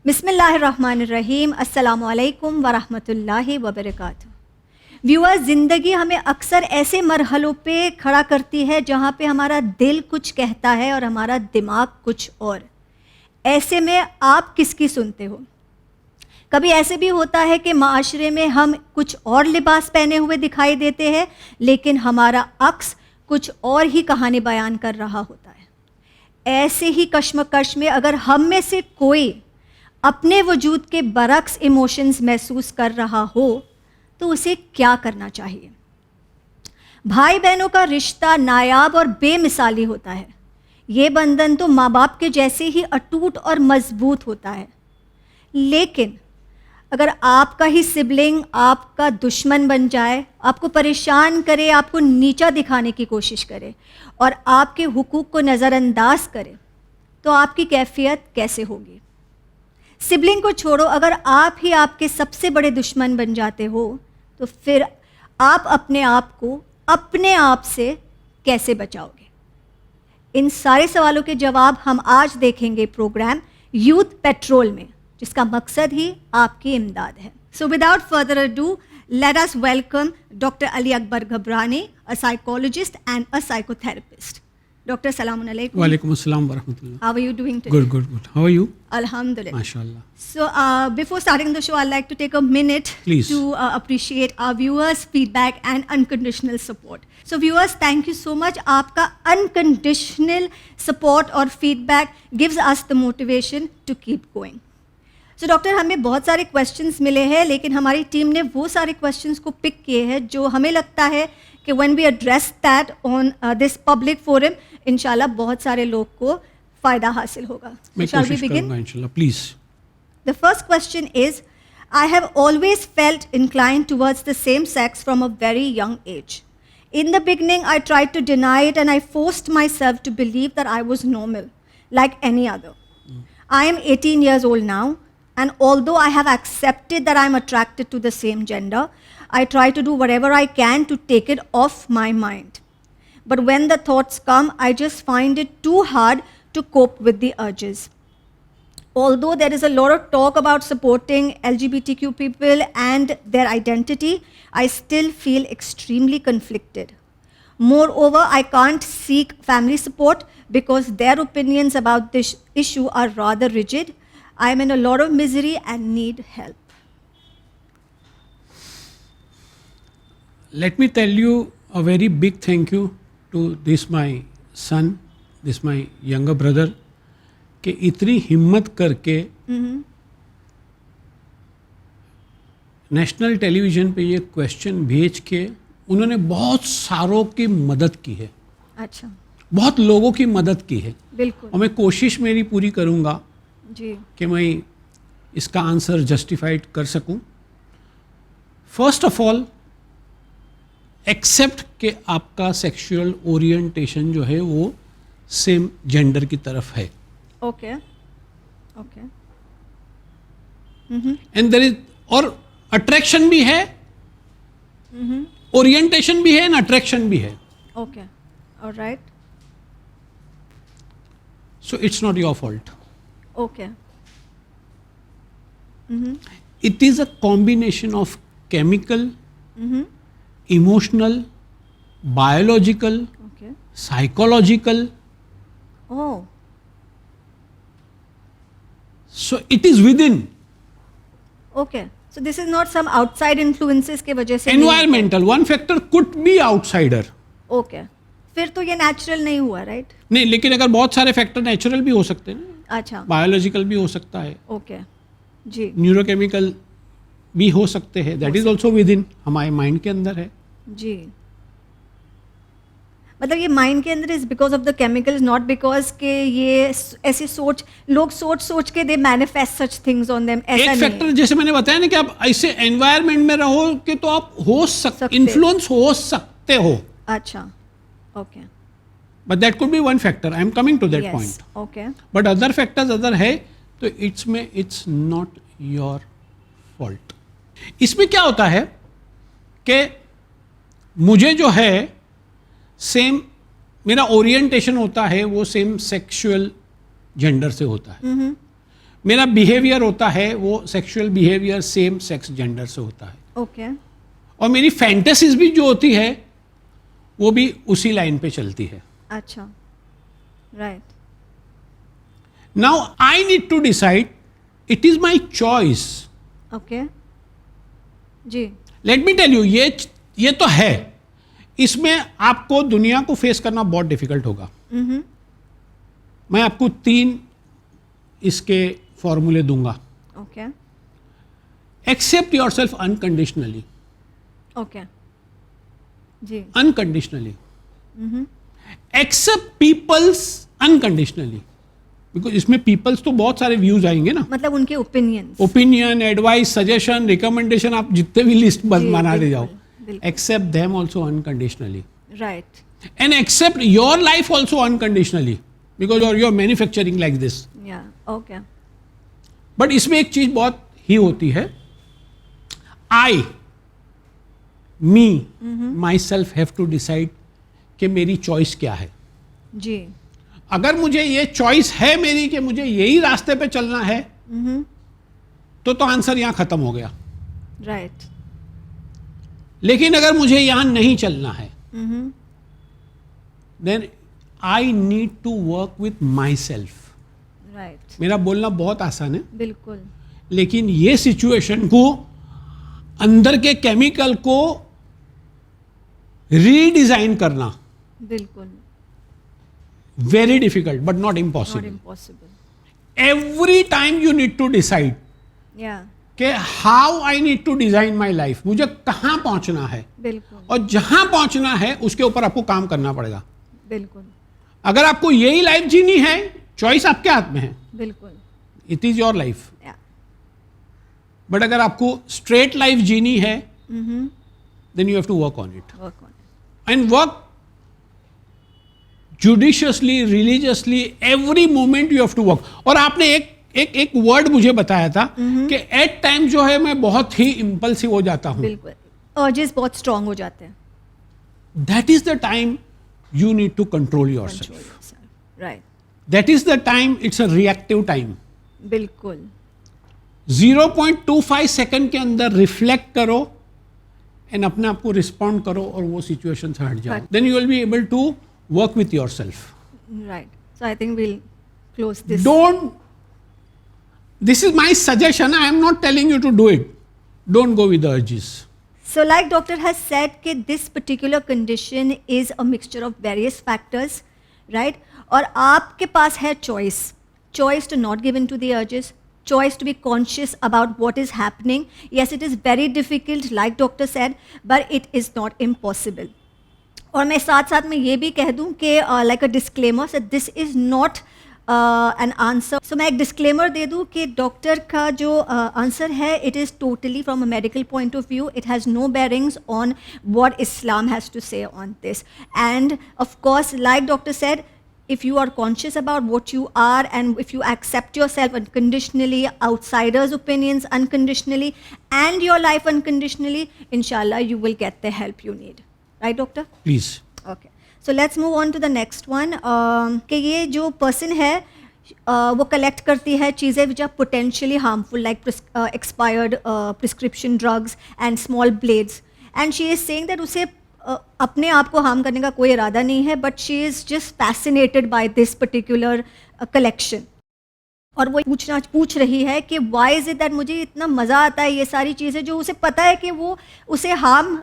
बिस्मिल्लाहिर्रहमानिर्रहीम, अस्सलामुअलैकुम वरहमतुल्लाहि वबरकातुहू। व्यूअर्स, ज़िंदगी हमें अक्सर ऐसे मरहलों पे खड़ा करती है जहाँ पे हमारा दिल कुछ कहता है और हमारा दिमाग कुछ और। ऐसे में आप किसकी सुनते हो? कभी ऐसे भी होता है कि माशरे में हम कुछ और लिबास पहने हुए दिखाई देते हैं, लेकिन हमारा अक्स कुछ और ही कहानी बयान कर रहा होता है। ऐसे ही कश्मकश में अगर हम में से कोई अपने वजूद के बरक्स इमोशंस महसूस कर रहा हो तो उसे क्या करना चाहिए? भाई बहनों का रिश्ता नायाब और बेमिसाली होता है। ये बंधन तो माँ बाप के जैसे ही अटूट और मजबूत होता है। लेकिन अगर आपका ही सिबलिंग आपका दुश्मन बन जाए, आपको परेशान करे, आपको नीचा दिखाने की कोशिश करे और आपके हुकूक को नज़रअंदाज करे, तो आपकी कैफियत कैसे होगी? सिबलिंग को छोड़ो, अगर आप ही आपके सबसे बड़े दुश्मन बन जाते हो तो फिर आप अपने आप को अपने आप से कैसे बचाओगे? इन सारे सवालों के जवाब हम आज देखेंगे प्रोग्राम यूथ पेट्रोल में, जिसका मकसद ही आपकी इमदाद है। So without further ado, let us welcome doctor Ali Akbar Ghabrani, a psychologist and a psychotherapist. Doctor, Assalamu alaikum. Walaikum assalam wa rahmatullah. How are you doing today? Good. How are you? Alhamdulillah. MashaAllah. So, before starting the show, I'd like to take a minute Please. to appreciate our viewers' feedback and unconditional support. So, viewers, thank you so much. आपका unconditional support और feedback gives us the motivation to keep going. So, doctor, हमें बहुत सारे questions मिले हैं, लेकिन हमारी team ने वो सारे क्वेश्चंस को पिक किए हैं जो हमें लगता है कि when we address that on this public forum, इंशाल्लाह बहुत सारे लोग को फ़ायदा हासिल होगा. मैं Shall we कोशिश begin? करूँगा इंशाल्लाह, please. The first question is, I have always felt inclined towards the same sex from a very young age. In the beginning, I tried to deny it and I forced myself to believe that I was normal, like any other. I am 18 years old now, and although I have accepted that I am attracted to the same gender, I try to do whatever I can to take it off my mind. But when the thoughts come, I just find it too hard to cope with the urges. Although there is a lot of talk about supporting LGBTQ people and their identity, I still feel extremely conflicted. Moreover, I can't seek family support because their opinions about this issue are rather rigid. I am in a lot of misery and need help. Let me tell you a very big thank you to this my son, this my younger brother, कि इतनी हिम्मत करके national television पे ये question भेज के उन्होंने बहुत सारों की मदद की है. अच्छा. बहुत लोगों की मदद की है. बिल्कुल. और मैं कोशिश मेरी पूरी करूँगा जी कि मैं इसका आंसर जस्टिफाइड कर सकूं. फर्स्ट ऑफ ऑल, एक्सेप्ट कि आपका सेक्सुअल ओरिएंटेशन जो है वो सेम जेंडर की तरफ है. ओके. एंड देयर इज, और अट्रैक्शन भी है, ओरिएंटेशन भी है एंड अट्रैक्शन भी है. Okay. Alright. So it's not your fault. Okay. It is a combination of chemical, emotional, biological, Okay. psychological. Oh. So it is within. Okay. So this is not some outside influences के वजह से. Environmental. One factor could be outsider. Okay. फिर तो ये natural नहीं हुआ, right? नहीं, लेकिन अगर बहुत सारे फैक्टर नेचुरल भी हो सकते हैं ना. अच्छा. बायोलॉजिकल भी हो सकता है. ओके. जी. न्यूरोकेमिकल भी हो सकते हैं. That is also with in, हमारे माइंड के अंदर है. जी. मतलब ये माइंड के अंदर is because of the chemicals, not because के ये ऐसी सोच, लोग सोच के they manifest such things on them. ऐसा एक फैक्टर जैसे मैंने बताया ना कि आप ऐसे एनवायरनमेंट में रहो कि तो आप हो सकते, इन्फ्लुएंस हो सकते हो. अच्छा. Okay. But that could be one factor. I am coming to that point. Okay. But other factors other है, तो इट्स नॉट योर फॉल्ट. इसमें क्या होता है कि मुझे जो है सेम, मेरा ओरिएंटेशन होता है वो सेम सेक्सुअल जेंडर से होता है. मेरा बिहेवियर होता है वो sexual behaviour same sex gender से होता है, ओके, और मेरी फैंटेसीज भी जो होती है वो भी उसी लाइन पे चलती है. अच्छा, right, now I need to decide, it is my choice. Okay, जी, लेट मी टेल यू, ये तो है, इसमें आपको दुनिया को फेस करना बहुत डिफिकल्ट होगा. मैं आपको 3 इसके फॉर्मूले दूंगा. Okay, accept yourself unconditionally. Okay, जी, unconditionally. Accept peoples unconditionally. Because इसमें पीपल्स तो बहुत सारे व्यूज आएंगे ना, मतलब उनके opinions, opinion, advice, suggestion, recommendation, आप जितने भी लिस्ट बना ले जाओ. बिल्कुल, accept them also unconditionally. Right, And accept your life also unconditionally, because you're manufacturing like this. या, ओके, But इसमें एक चीज बहुत ही होती है, I, me, myself have to decide कि मेरी चॉइस क्या है. जी, अगर मुझे ये चॉइस है मेरी कि मुझे यही रास्ते पे चलना है, तो आंसर यहां खत्म हो गया. राइट, लेकिन अगर मुझे यहां नहीं चलना है, then I need to work with myself. Right, मेरा बोलना बहुत आसान है, बिल्कुल, लेकिन ये सिचुएशन को, अंदर के केमिकल को रीडिजाइन करना बिल्कुल, very difficult but not not impossible. Impossible, every time you need to decide yeah, कि how I need to design my life. मुझे कहाँ पहुंचना है, बिल्कुल, और जहां पहुंचना है उसके ऊपर आपको काम करना पड़ेगा. बिल्कुल, अगर आपको यही लाइफ जीनी है, चॉइस आपके हाथ में है, बिल्कुल, it is your life. Yeah, but अगर आपको स्ट्रेट लाइफ जीनी है, then you have to work on it. Work on, And work judiciously, religiously, every moment you have to work. और आपने एक वर्ड मुझे बताया था कि एट टाइम जो है मैं बहुत ही इम्पल्सिव हो जाता हूं. बिल्कुल, अर्जेस बहुत स्ट्रांग हो जाते हैं. That is the time you need to control yourself. Right, That is the time, it's a reactive time. बिल्कुल, 0.25 सेकंड के अंदर रिफ्लेक्ट करो एंड अपने आप को रिस्पॉन्ड करो और वो सिचुएशन से हट जाओ. Right. Then you will be able to work with yourself. Right. So I think we'll close this. Don't, this is my suggestion, I am not telling you to do it. Don't go with the urges. So like doctor has said कि this particular condition is a mixture of various factors, right? और आपके पास है choice to not give in to the urges, choice to be conscious about what is happening. Yes, it is very difficult, like doctor said, but it is not impossible. और मैं साथ साथ में ये भी कह दूं कि like a disclaimer that this is not an answer. So मैं एक disclaimer दे दूं कि डॉक्टर का जो आंसर है, it is totally from a medical point of view. It has no bearings on what Islam has to say on this. And of course, like doctor said, if you are conscious about what you are and if you accept yourself unconditionally, outsiders' opinions unconditionally, and your life unconditionally, inshallah, you will get the help you need. Right, doctor? Please. Okay. So let's move on to the next one. कि ये जो person है वो collect करती है चीज़ें which are potentially harmful, like expired prescription drugs and small blades. And she is saying that उसे अपने आप को हार्म करने का कोई इरादा नहीं है, but she is just fascinated by this particular collection. और वो पूछ रही है कि वाई इज़ इट दैट मुझे इतना मज़ा आता है ये सारी चीज़ें जो उसे पता है कि वो उसे हार्म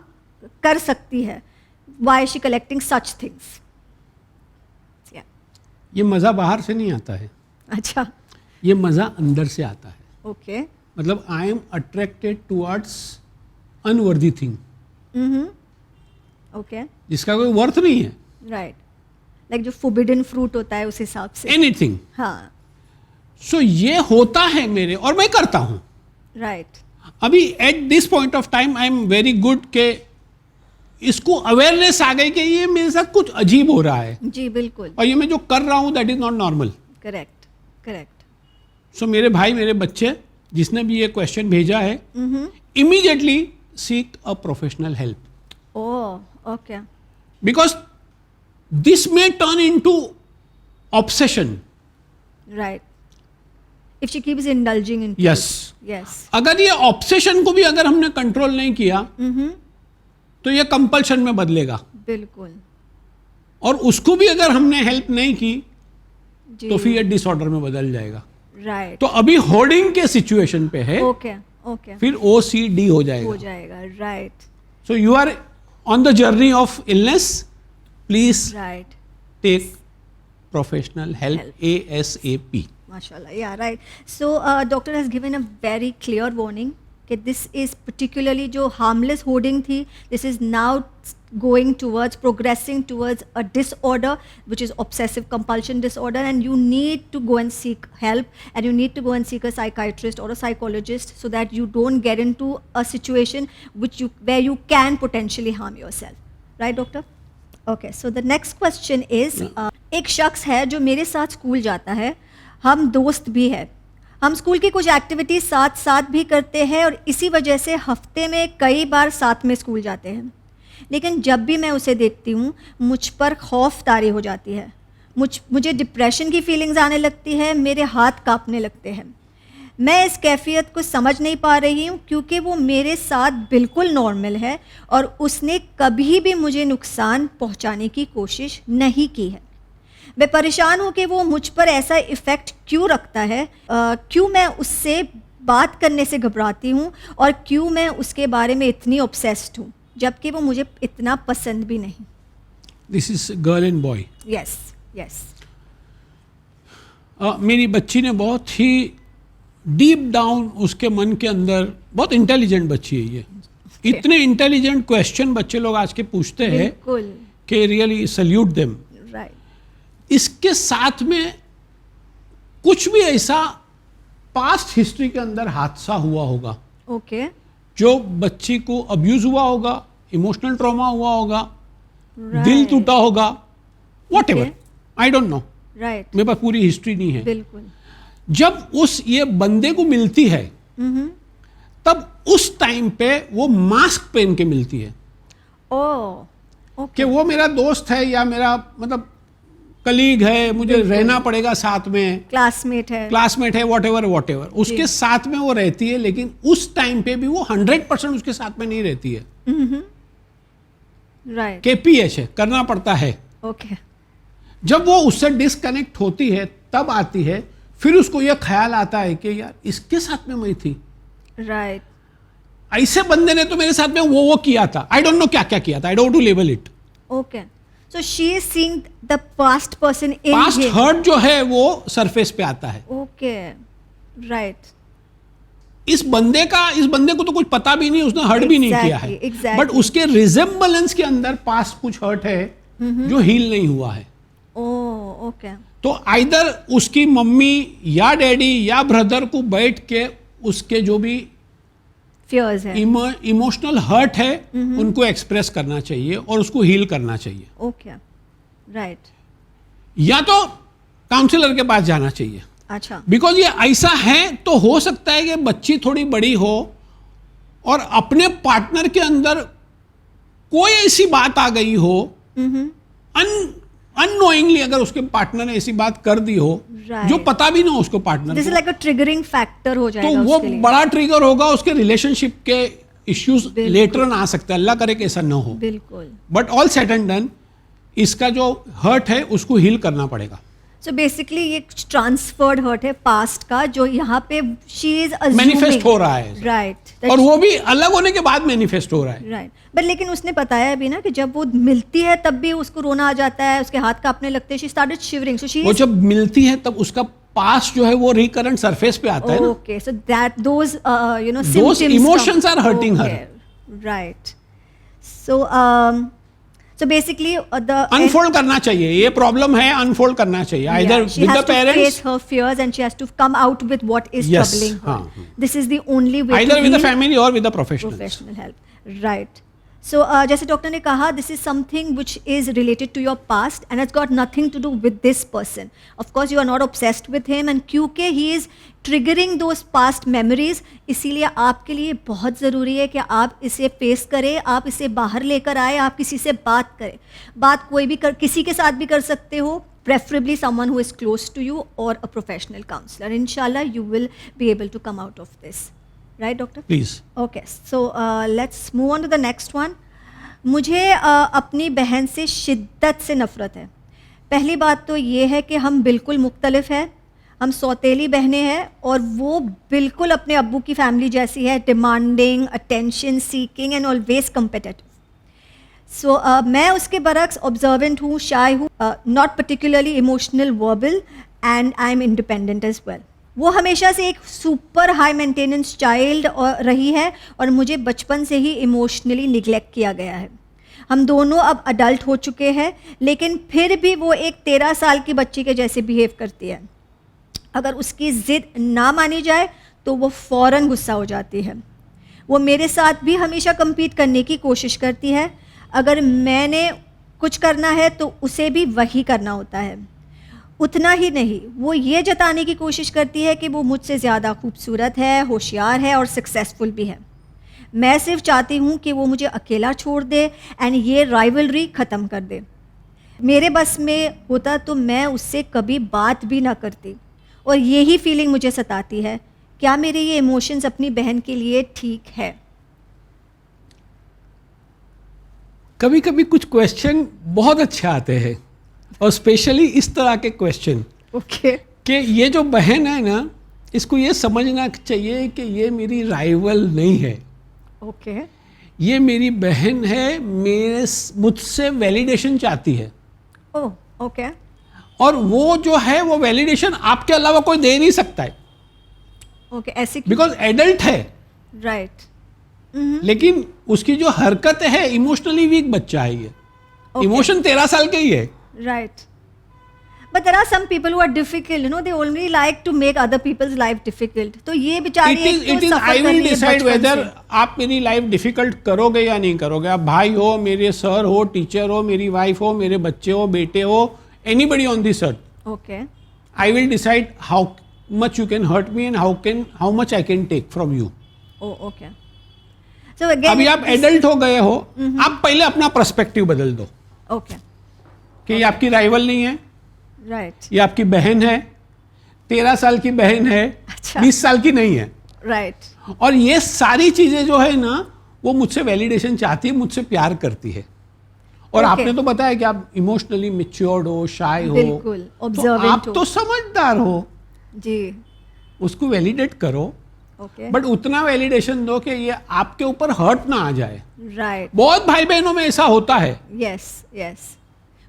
कर सकती है. Why she collecting such things. ये मज़ा बाहर से नहीं आता है. अच्छा. ये मज़ा अंदर से आता है. ओके. मतलब I am attracted towards unworthy thing. Okay. जिसका कोई वर्थ नहीं है. राइट. लाइक जो फॉरबिडन फ्रूट होता है उस हिसाब से. एनीथिंग. हाँ. सो ये होता है मेरे, और मैं करता हूँ. राइट. अभी at this point of time I am very good के इसको अवेयरनेस आ गई कि ये मेरे साथ कुछ अजीब हो रहा है. जी बिल्कुल. और ये मैं जो कर रहा हूँ that is not normal. Correct. Correct. So मेरे भाई, मेरे बच्चे, जिसने भी ये क्वेश्चन भेजा है, immediately seek a professional help. Oh, okay. Because this may turn into obsession. Right. If she keeps indulging in Yes. yes. अगर ये ऑब्सेशन को भी अगर हमने कंट्रोल नहीं किया तो ये कंपल्शन में बदलेगा, बिल्कुल और उसको भी अगर हमने हेल्प नहीं की जी, तो फिर ये डिसऑर्डर में बदल जाएगा. राइट. तो अभी होर्डिंग के सिचुएशन पे है, ओके ओके, फिर OCD हो हो जाएगा. जाएगा. Right so you are on the journey of illness, please right. Take professional help Help. ASAP. Mashallah, yeah, right. So, doctor has given a very clear warning that this is particularly जो harmless hoarding थी, this is now going towards, progressing towards a disorder which is obsessive compulsion disorder, and you need to go and seek help, and you need to go and seek a psychiatrist or a psychologist so that you don't get into a situation where you can potentially harm yourself. Right, doctor? Okay, so the next question is, एक शख्स है जो मेरे साथ school जाता है, हम दोस्त भी है, हम स्कूल की कुछ एक्टिविटीज साथ साथ भी करते हैं और इसी वजह से हफ्ते में कई बार साथ में स्कूल जाते हैं. लेकिन जब भी मैं उसे देखती हूँ मुझ पर खौफ तारी हो जाती है, मुझे डिप्रेशन की फीलिंग्स आने लगती है, मेरे हाथ कांपने लगते हैं. मैं इस कैफियत को समझ नहीं पा रही हूँ क्योंकि वो मेरे साथ बिल्कुल नॉर्मल है और उसने कभी भी मुझे नुकसान पहुँचाने की कोशिश नहीं की है. मैं परेशान हूँ कि वो मुझ पर ऐसा इफ़ेक्ट क्यों रखता है, क्यों मैं उससे बात करने से घबराती हूँ और क्यों मैं उसके बारे में इतनी ऑब्सेस्ड हूँ जबकि वो मुझे इतना पसंद भी नहीं. This is girl and boy. Yes yes. मेरी बच्ची ने बहुत ही डीप डाउन उसके मन के अंदर, बहुत इंटेलिजेंट बच्ची है ये, इतने इंटेलिजेंट क्वेश्चन बच्चे लोग आज के पूछते हैं बिल्कुल. कि रियली सल्यूट देम. राइट. इसके साथ में कुछ भी ऐसा पास्ट हिस्ट्री के अंदर हादसा हुआ होगा ओके. जो बच्ची को अब्यूज हुआ होगा, इमोशनल ट्रॉमा हुआ होगा, दिल टूटा होगा, what ever, I don't know, right. मेरे पास पूरी हिस्ट्री नहीं है. बिल्कुल. जब उस ये बंदे को मिलती है तब उस टाइम पे वो मास्क पहन के मिलती है ओके. कि वो मेरा दोस्त है या मेरा मतलब कलीग है, मुझे रहना पड़ेगा साथ में, क्लासमेट है, वॉट एवर उसके साथ में वो रहती है. लेकिन उस टाइम पे भी वो 100% उसके साथ में नहीं रहती है. राइट. KPH है, करना पड़ता है. ओके. जब वो उससे डिस्कनेक्ट होती है तब आती है, फिर उसको यह ख्याल आता है कि यार इसके साथ में मैं थी, राइट. ऐसे बंदे ने तो मेरे साथ में वो किया था, आई डोंट नो क्या क्या किया था, I don't to label it. Okay. So she is seeing the past person in past hurt जो है वो सरफेस पे आता है. ओके. राइट. इस बंदे को तो कुछ पता भी नहीं, उसने हर्ट भी नहीं किया है, exactly. बट उसके रिजेम्बलेंस के अंदर पास्ट कुछ हर्ट है जो हील नहीं हुआ है. ओके. तो आइदर उसकी मम्मी या डैडी या ब्रदर को बैठ के उसके जो भी फियर्स है, इमोशनल हर्ट है उनको एक्सप्रेस करना चाहिए और उसको हील करना चाहिए. ओके. राइट. या तो काउंसलर के पास जाना चाहिए. अच्छा. बिकॉज ये ऐसा है तो हो सकता है कि बच्ची थोड़ी बड़ी हो और अपने पार्टनर के अंदर कोई ऐसी बात आ गई हो, अननोइंगली अगर उसके पार्टनर ने ऐसी बात कर दी हो जो पता भी ना हो उसको partner, this is like a triggering factor हो जाएगा तो वो उसके लिए. बड़ा ट्रिगर होगा, उसके रिलेशनशिप के इश्यूज लेटर ऑन आ सकते हैं. अल्लाह करे कि ऐसा ना हो. बिल्कुल. But all set and done, इसका जो हर्ट है उसको हील करना पड़ेगा. सो बेसिकली ये ट्रांसफर्ड हर्ट है पास्ट का जो यहाँ पे शी इज मैनिफेस्ट हो रहा है. राइट. और वो भी अलग होने के बाद मैनिफेस्ट हो रहा है. राइट. बट लेकिन उसने बताया भी ना कि जब वो मिलती है तब भी उसको रोना आ जाता है, उसके हाथ कांपने लगते हैं, she started shivering. So she वो जब मिलती है तब उसका पास्ट जो है वो रिकरेंट सरफेस पे आता है ना. Okay. So that those Those emotions are hurting her. Right. So basically the unfold करना चाहिए. ये प्रॉब्लम है, अनफोल्ड करना चाहिए. Either she with has the to parents, face her fears and she has to come out with what is Yes, troubling her. हाँ. This is the only way either to with the heal. family or with the professionals. Professional help. Right. So जैसे doctor ने कहा, this is something which is related to your past and it's got nothing to do with this person. Of course you are not obsessed with him and क्योंकि he is triggering those past memories, इसीलिए आपके लिए बहुत ज़रूरी है कि आप इसे फेस करें, आप इसे बाहर लेकर आए, आप किसी से बात करें. बात कोई भी किसी के साथ भी कर सकते हो, preferably someone who is close to you or a professional counselor. Inshallah, you will be able to come out of this. Right, doctor? Please. Okay, so let's move on to the next one. मुझे अपनी बहन से शिद्दत से नफ़रत है. पहली बात तो ये है कि हम बिल्कुल मुख्तलिफ हैं. हम सौतेली बहनें हैं और वो बिल्कुल अपने अब्बू की फैमिली जैसी है, demanding, attention seeking and always competitive. So मैं उसके बरक्स ऑब्जर्वेंट हूँ, शाय हूँ, not particularly emotional, verbal, and I am independent as well. वो हमेशा से एक सुपर हाई मेंटेनेंस चाइल्ड रही है और मुझे बचपन से ही इमोशनली निगलेक्ट किया गया है. हम दोनों अब अडल्ट हो चुके हैं, लेकिन फिर भी वो एक 13 साल की बच्ची के जैसे बिहेव करती है. अगर उसकी ज़िद ना मानी जाए तो वो फ़ौरन गुस्सा हो जाती है. वो मेरे साथ भी हमेशा compete करने की कोशिश करती है. अगर मैंने कुछ करना है तो उसे भी वही करना होता है. उतना ही नहीं, वो ये जताने की कोशिश करती है कि वो मुझसे ज़्यादा खूबसूरत है, होशियार है और सक्सेसफुल भी है. मैं सिर्फ चाहती हूँ कि वो मुझे अकेला छोड़ दे एंड ये राइवलरी ख़त्म कर दे. मेरे बस में होता तो मैं उससे कभी बात भी ना करती और यही फीलिंग मुझे सताती है. क्या मेरे ये इमोशंस अपनी बहन के लिए ठीक है? कभी कभी कुछ क्वेश्चन बहुत अच्छे आते हैं और स्पेशली इस तरह के क्वेश्चन ओके कि ये जो बहन है ना, इसको ये समझना चाहिए कि ये मेरी राइवल नहीं है. ओके ये मेरी बहन है, मुझसे वैलिडेशन चाहती है. ओह ओके और वो जो है वो वैलिडेशन आपके अलावा कोई दे नहीं सकता है, ओके ऐसे बिकॉज एडल्ट है. राइट. लेकिन उसकी जो हरकत है, इमोशनली वीक बच्चा है ये. इमोशन 13 साल के ही है. Right. But there are some people who are difficult, you know, they only like to make other people's life difficult. तो ये बेचारी it is I will decide whether आप मेरी लाइफ डिफिकल्ट करोगे या नहीं करोगे. आप भाई हो, मेरे सर हो, टीचर हो, मेरी वाइफ हो, मेरे बच्चे हो, बेटे हो, anybody on this earth. Okay. I will decide how much you can hurt me and how much I can take from you. Oh, okay. So again, अभी आप एडल्ट हो गए हो, आप पहले अपना पर्सपेक्टिव बदल दो. Okay. कि ये आपकी राइवल नहीं है. Right. ये आपकी बहन है, 13 साल की बहन है, अच्छा. 20 साल की नहीं है. Right. और ये सारी चीजें जो है ना, वो मुझसे वैलिडेशन चाहती है, मुझसे प्यार करती है. और Okay. आपने तो बताया कि आप इमोशनली मैच्योर्ड हो, शाय हो, बिल्कुल, तो observant आप हो. तो समझदार हो. जी. उसको वैलिडेट करो, Okay. बट उतना वैलिडेशन दो कि ये आपके ऊपर हर्ट ना आ जाए. Right. बहुत भाई बहनों में ऐसा होता है. Yes. Yes.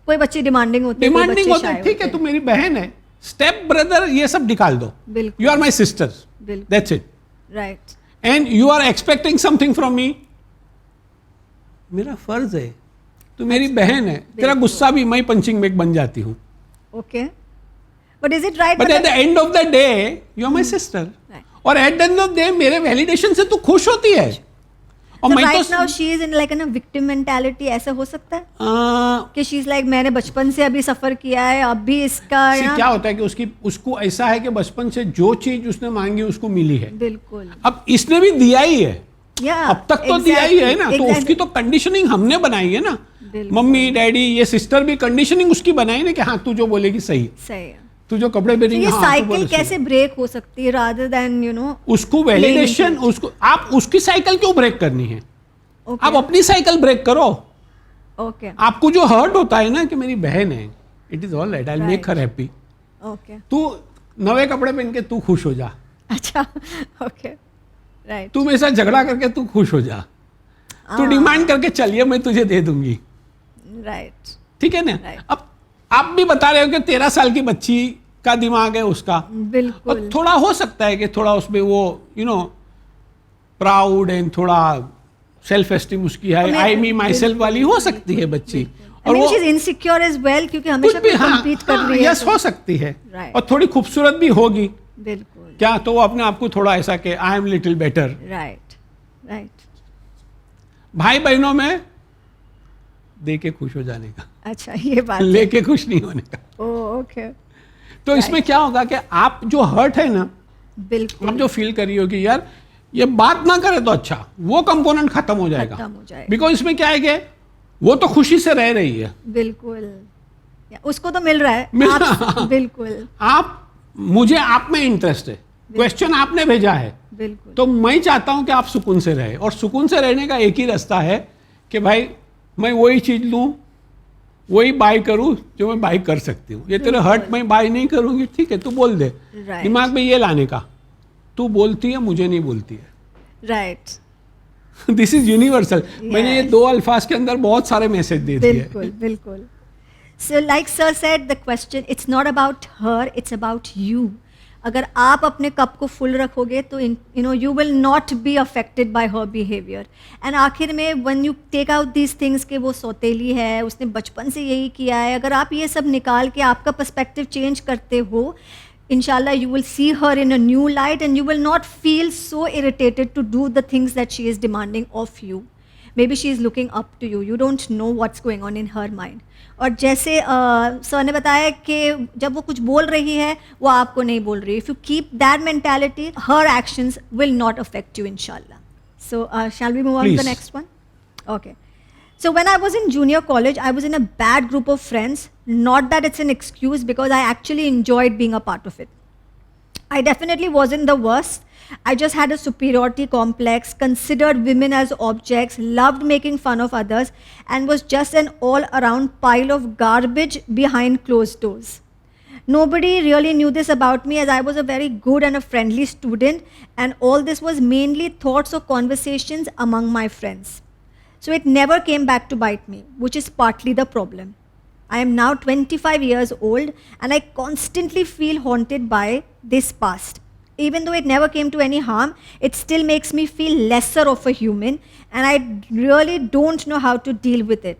कोई बच्चे डिमांडिंग होते हैं, कोई डिमांडिंग बच्चे होते shy हैं. ठीक है, होते तू मेरी बहन है, स्टेप ब्रदर ये सब निकाल दो. बिल्कुल. यू आर माई सिस्टर, बिल्कुल. That's it. Right. And you are expecting something from me. मेरा फर्ज है, तू मेरी बहन है. तेरा गुस्सा भी मैं पंचिंग बैग बन जाती हूँ. Okay. But is it right? But at the end of the day you are my sister. Right. और at the end of the day मेरे वैलिडेशन से तू खुश होती है. और So मैं right तो now she is in like a victim mentality, ऐसा हो सकता है कि शी इज लाइक मैंने बचपन से अभी सफर किया है, अब भी इसका से क्या होता है कि उसको ऐसा है कि बचपन से जो चीज उसने मांगी उसको मिली है. बिल्कुल. अब इसने भी दिया ही है. Yeah, अब तक तो दिया ही है ना. तो exactly. उसकी तो कंडीशनिंग हमने बनाई है ना. बिल्कुल. मम्मी डैडी ये सिस्टर भी कंडीशनिंग उसकी बनाई ना कि हाँ तू जो बोलेगी सही है. सही है. तू जो कपड़े तो पहनेगी ये हाँ तू साइकिल बोले कैसे ब्रेक हो सकती है रादर देन यू नो. उसको वैलिडेशन, उसको आप उसकी साइकिल क्यों ब्रेक करनी है. आप अपनी साइकिल ब्रेक करो. ओके आपको जो हर्ट होता है ना कि मेरी बहन है, it is all right, I will make Right. Her happy. Okay. तू नवे कपड़े पहन के तू खुश हो जा. अच्छा. ओके. राइट. तू मेरे साथ झगड़ा करके तू खुश हो जा. तू डिमांड करके चलिए मैं तुझे दे दूंगी. राइट. ठीक है ना. Right. अब आप भी बता रहे हो कि 13 साल की बच्ची का दिमाग है उसका. बिल्कुल. और थोड़ा हो सकता है कि थोड़ा उसमें वो प्राउड एंड थोड़ा सेल्फ एस्टीम उसकी है, आई मी माई सेल्फ वाली हो सकती है बच्ची. और वो she is insecure as well क्योंकि हमेशा कुछ भी compete कर रही है. यस हो सकती है. Right. और थोड़ी खूबसूरत भी होगी बिल्कुल. क्या, तो वो अपने आप को थोड़ा ऐसा कि I am little better. Right. Right. भाई बहनों में दे के खुश हो जाने का, अच्छा ये बात है. लेके खुश नहीं होने का. ओके. तो इसमें क्या होगा कि आप जो हर्ट है ना, बिल्कुल. आप जो फील करी हो कि यार ये बात ना करे तो अच्छा, वो कंपोनेंट खत्म हो जाएगा. खत्म हो जाएगा. बिकॉज इसमें क्या है कि वो तो खुशी से रह रही है. बिल्कुल. उसको तो मिल रहा है, मिल आप रहा। बिल्कुल मुझे आप में इंटरेस्ट है, क्वेश्चन आपने भेजा है, बिल्कुल तो मैं चाहता हूं कि आप सुकून से रहे, और सुकून से रहने का एक ही रास्ता है कि भाई मैं वही चीज लूं, वही बाय करूं जो मैं बाय कर सकती हूँ। ये तेरे हर्ट मैं बाय नहीं करूंगी, ठीक है, तू बोल दे Right. दिमाग में ये लाने का, तू बोलती है मुझे नहीं बोलती है, राइट दिस इज यूनिवर्सल। मैंने ये Yes. 2 अल्फाज के अंदर बहुत सारे मैसेज दे दिए। बिल्कुल बिल्कुल। So like sir said, the question it's not about her, it's about you. अगर आप अपने कप को फुल रखोगे तो you know you will not be affected by her behavior. And आखिर में when you take out these things कि वो सौतेली है, उसने बचपन से यही किया है, अगर आप ये सब निकाल के आपका पर्सपेक्टिव चेंज करते हो, inshallah you will see her in a new light and you will not feel so irritated to do the things that she is demanding of you. Maybe she is looking up to you. You don't know what's going on in her mind. और जैसे sir ने बताया कि जब वो कुछ बोल रही है वो आपको नहीं बोल रही है. If you keep that mentality, her actions will not affect you, inshallah. So shall we move on to the Please. next one? Okay. So when I was in junior college, I was in a bad group of friends. Not that it's an excuse, because I actually enjoyed being a part of it. I definitely wasn't the worst. I just had a superiority complex, considered women as objects, loved making fun of others, and was just an all-around pile of garbage behind closed doors. Nobody really knew this about me, as I was a very good and a friendly student, and all this was mainly thoughts or conversations among my friends. So it never came back to bite me, which is partly the problem. I am now 25 years old and I constantly feel haunted by this past. Even though it never came to any harm, it still makes me feel lesser of a human, and I really don't know how to deal with it.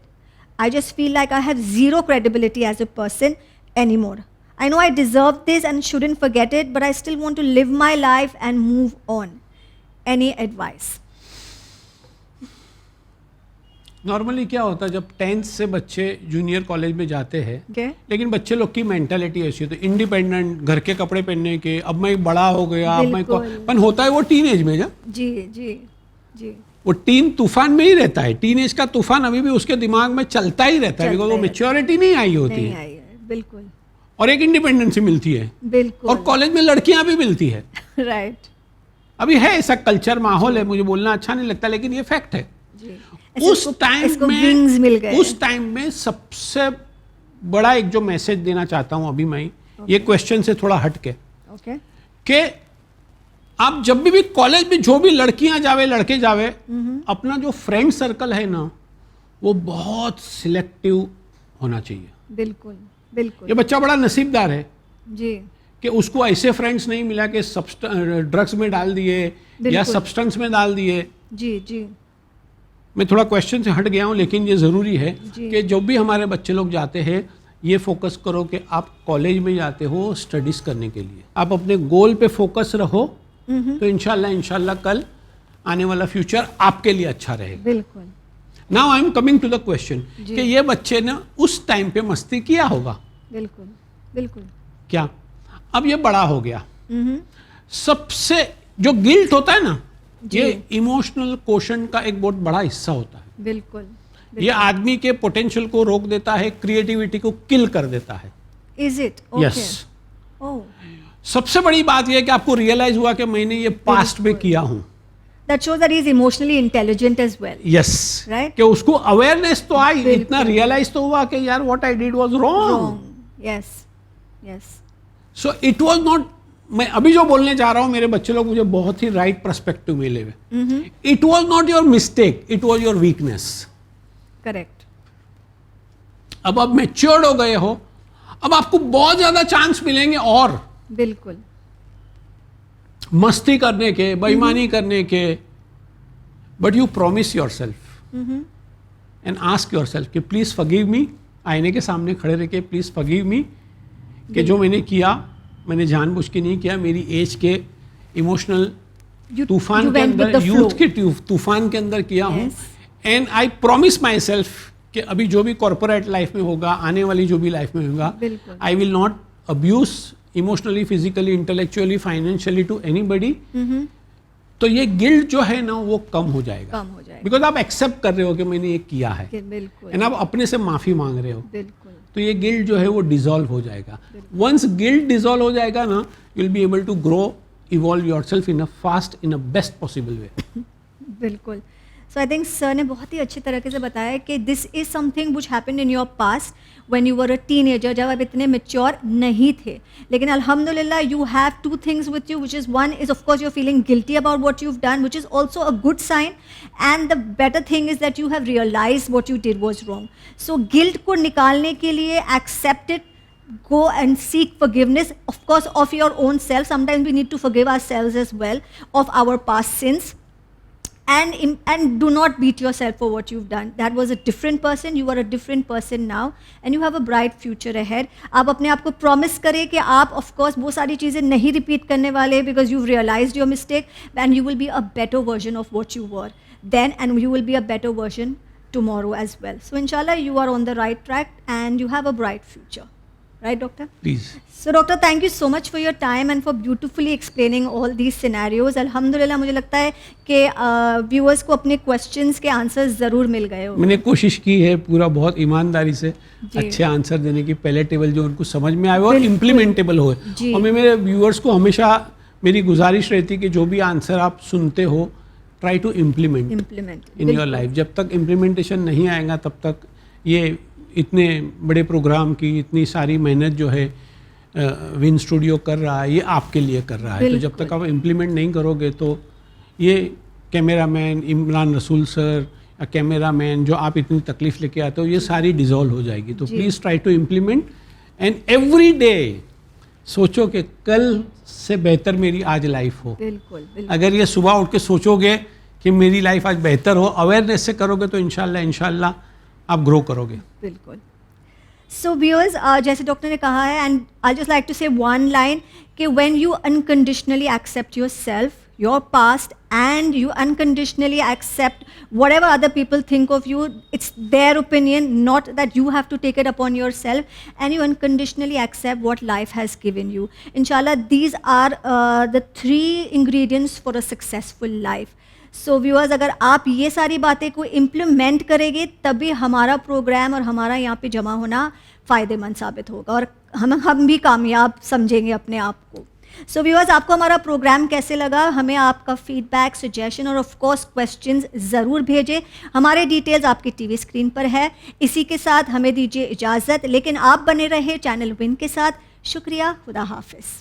I just feel like I have zero credibility as a person anymore. I know I deserve this and shouldn't forget it, but I still want to live my life and move on. Any advice? Normally क्या होता है जब 10th से बच्चे junior college में जाते हैं, Okay. लेकिन बच्चे लोग की मेंटालिटी ऐसी होती है इंडिपेंडेंट, घर के कपड़े पहनने के, अब मैं बड़ा हो गया, अब मैं बिल्कुल। पर होता है वो टीनेज में, जब जी जी जी वो टीन तूफान में ही रहता है, टीनेज का तूफान अभी भी उसके दिमाग में चलता ही रहता है, चलता बिकॉज वो ही मेच्योरिटी नहीं आई होती नहीं है आई है, बिल्कुल और एक इंडिपेंडेंसी मिलती है, बिल्कुल और कॉलेज में लड़कियां भी मिलती है। राइट अभी है ऐसा कल्चर, माहौल है, मुझे बोलना अच्छा नहीं लगता लेकिन ये फैक्ट है। जी उस टाइम विंग्स मिल गए, उस टाइम में सबसे बड़ा एक जो मैसेज देना चाहता हूं अभी मैं, ये क्वेश्चन से थोड़ा हट के, ओके कि आप जब भी कॉलेज में जो भी लड़कियां जावे लड़के जावे, अपना जो फ्रेंड सर्कल है ना वो बहुत सिलेक्टिव होना चाहिए। बिल्कुल बिल्कुल ये बच्चा बड़ा नसीबदार है जी कि उसको ऐसे फ्रेंड्स नहीं मिला कि ड्रग्स में डाल दिए या बिल्कुल। सब्सटेंस में डाल दिए। जी जी मैं थोड़ा क्वेश्चन से हट गया हूँ लेकिन ये ज़रूरी है जी। कि जब भी हमारे बच्चे लोग जाते हैं ये फोकस करो कि आप कॉलेज में जाते हो स्टडीज़ करने के लिए, आप अपने गोल पे फोकस रहो, तो इंशाल्लाह कल आने वाला फ्यूचर आपके लिए अच्छा रहेगा। बिल्कुल now I am coming to the question जी। कि ये बच्चे ने उस टाइम पे मस्ती किया होगा बिल्कुल बिल्कुल क्या, अब ये बड़ा हो गया, सबसे जो गिल्ट होता है ना, ये इमोशनल क्वेश्चन का एक बहुत बड़ा हिस्सा होता है। बिल्कुल ये आदमी के पोटेंशियल को रोक देता है, क्रिएटिविटी को किल कर देता है। इज इट यस, ओह सबसे बड़ी बात यह है कि आपको रियलाइज हुआ कि मैंने ये पास्ट में किया हूं। That shows that he is emotionally intelligent as well. Yes, Right? कि उसको अवेयरनेस तो आई, बिल्कुल। इतना रियलाइज तो हुआ कि यार what I did was wrong. Yes yes so it was not, मैं अभी जो बोलने जा रहा हूं मेरे बच्चे लोग मुझे बहुत ही राइट पर्सपेक्टिव मिले हुए। It was not your mistake, it was your weakness. Correct अब मैच्योर्ड हो गए हो, अब आपको बहुत ज्यादा चांस मिलेंगे और बिल्कुल मस्ती करने के, बेईमानी करने के, but you promise your self and ask your self कि प्लीज फॉरगिव मी, आईने के सामने खड़े रह के प्लीज फॉरगिव मी कि जो मैंने किया मैंने जानबूझ के नहीं किया, मेरी एज के इमोशनल तूफान के अंदर, यूथ के तूफान के अंदर किया हूँ। And I promise my self कि अभी जो भी कॉर्पोरेट लाइफ में होगा, आने वाली जो भी लाइफ में होगा, बिल्कुल। I will not abuse emotionally, physically, intellectually, financially to anybody. तो ये गिल्ट जो है ना वो कम हो जाएगा, कम हो जाएगा। बिकॉज आप एक्सेप्ट कर रहे हो कि मैंने ये किया है, बिल्कुल एंड आप अपने से माफी मांग रहे हो। बिल्कुल तो ये गिल्ट जो है वो डिसॉल्व हो जाएगा. वंस गिल्ट डिसॉल्व हो जाएगा ना, you will be able to grow, evolve yourself in a fast, in a best possible way. बिल्कुल. सो आई थिंक सर ने बहुत ही अच्छी तरीके से बताया कि this is something which happened in your past when you were a teenager, जब आप इतने मेच्योर नहीं थे. लेकिन अल्हम्दुलिल्लाह you have two things with you, which is one is of course you are feeling guilty about what you have done, which is also a good sign, and the better thing is that you have realise what you did was wrong. So guilt को निकालने के लिए accept it, go and seek forgiveness, of course, of your own self. Sometimes we need to forgive ourselves as well of our past sins, and do not beat yourself for what you've done. That was a different person, you are a different person now, and you have a bright future ahead. आप अपने आप को promise करें कि आप of course वो सारी चीज़ें नहीं repeat करने वाले, because you've realized your mistake, and you will be a better version of what you were then, and you will be a better version tomorrow as well. So inshallah you are on the right track and you have a bright future. Right, doctor? Please. So doctor, thank you so much for your time and for beautifully explaining all these scenarios. अल्हम्दुलिल्लाह मुझे लगता है कि viewers को अपने questions के answers ज़रूर मिल गए हो. मैंने कोशिश की है पूरा बहुत ईमानदारी से अच्छे आंसर देने की, पैलेटेबल जो उनको समझ में आए और इम्प्लीमेंटेबल हो. और मैं मेरे व्यूअर्स को हमेशा मेरी गुजारिश रहती है कि जो भी आंसर आप सुनते हो, try to implement in your life. जब तक इम्प्लीमेंटेशन नहीं आएगा तब तक ये इतने बड़े प्रोग्राम की इतनी सारी मेहनत जो है विन स्टूडियो कर रहा है, ये आपके लिए कर रहा है. तो जब तक आप इम्प्लीमेंट नहीं करोगे तो ये कैमरामैन इमरान रसूल सर या कैमरामैन जो आप इतनी तकलीफ लेके आते हो, ये सारी डिसॉल्व हो जाएगी. तो please try to implement, and every day सोचो कि कल से बेहतर मेरी आज लाइफ हो. बिल्कुल. अगर ये सुबह उठ के सोचोगे कि मेरी लाइफ आज बेहतर हो, अवेयरनेस से करोगे, तो इंशाल्लाह आप ग्रो करोगे. बिल्कुल. सो व्यूअर्स, जैसे डॉक्टर ने कहा है, and I just like to say one line कि when you unconditionally accept yourself, your past, and you unconditionally accept whatever other people think of you, it's their opinion, not that you have to take it upon yourself, and you unconditionally accept what life has given you. Inshallah, these are the 3 ingredients for a successful life. So viewers, अगर आप ये सारी बातें को implement करेंगे तभी हमारा programme और हमारा यहाँ पे जमा होना फ़ायदेमंद साबित होगा, और हम भी कामयाब समझेंगे अपने आप को. सो व्यूअर्स, आपको हमारा प्रोग्राम कैसे लगा? हमें आपका फीडबैक, सजेशन और ऑफ कोर्स क्वेश्चंस ज़रूर भेजें. हमारे डिटेल्स आपकी टीवी स्क्रीन पर है. इसी के साथ हमें दीजिए इजाज़त, लेकिन आप बने रहे चैनल विन के साथ. शुक्रिया. खुदा हाफिज़.